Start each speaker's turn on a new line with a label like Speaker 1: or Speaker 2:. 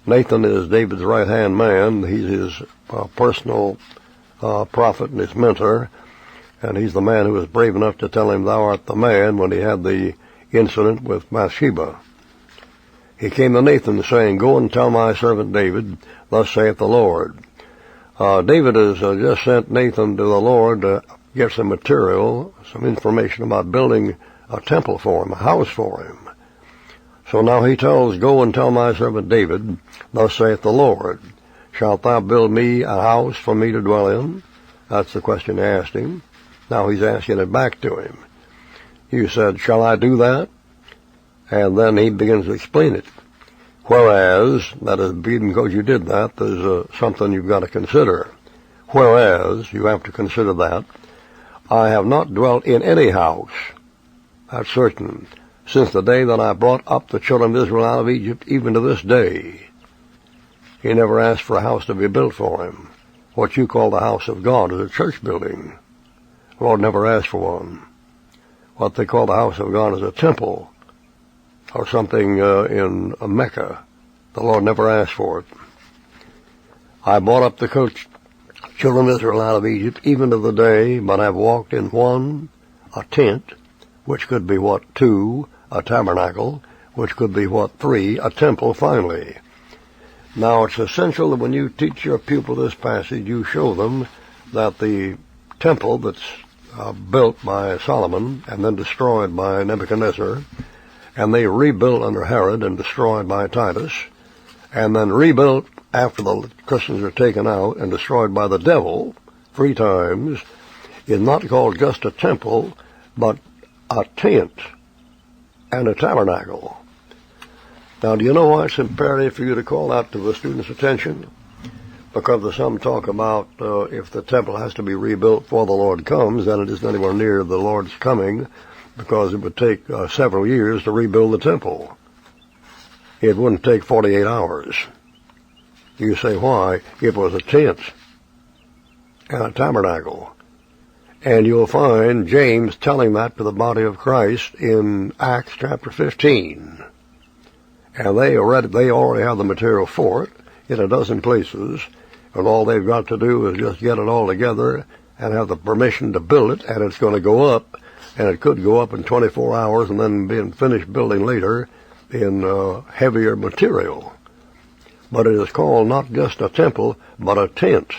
Speaker 1: Nathan is David's right-hand man. He's his personal prophet and his mentor, and he's the man who was brave enough to tell him, "Thou art the man," when he had the incident with Bathsheba. He came to Nathan saying, "Go and tell my servant David, thus saith the Lord." David has just sent Nathan to the Lord to get some material, some information about building a temple for him, a house for him. So now he tells, "Go and tell my servant David, thus saith the Lord, shalt thou build me a house for me to dwell in?" That's the question he asked him. Now he's asking it back to him. You said, "Shall I do that?" And then he begins to explain it. Whereas, that is, because you did that, there's something you've got to consider. Whereas, you have to consider that, I have not dwelt in any house, that's certain, since the day that I brought up the children of Israel out of Egypt, even to this day. He never asked for a house to be built for him. What you call the house of God is a church building. The Lord never asked for one. What they call the house of God is a temple, or something in Mecca. The Lord never asked for it. I brought up the children of Israel out of Egypt, even to the day, but I've walked in one, a tent, which could be what, two, a tabernacle, which could be what, three, a temple finally. Now it's essential that when you teach your pupil this passage, you show them that the temple that's built by Solomon and then destroyed by Nebuchadnezzar, and they rebuilt under Herod and destroyed by Titus, and then rebuilt after the Christians are taken out and destroyed by the devil 3 times, is not called just a temple, but a tent and a tabernacle. Now, do you know why it's imperative for you to call that to the students' attention? Because there's some talk about if the temple has to be rebuilt before the Lord comes, then it isn't anywhere near the Lord's coming, because it would take several years to rebuild the temple. It wouldn't take 48 hours. You say, why? It was a tent and a tabernacle. And you'll find James telling that to the body of Christ in Acts chapter 15. And they already have the material for it in a dozen places, and all they've got to do is just get it all together and have the permission to build it, and it's going to go up, and it could go up in 24 hours and then be finished building later in heavier material. But it is called not just a temple, but a tent.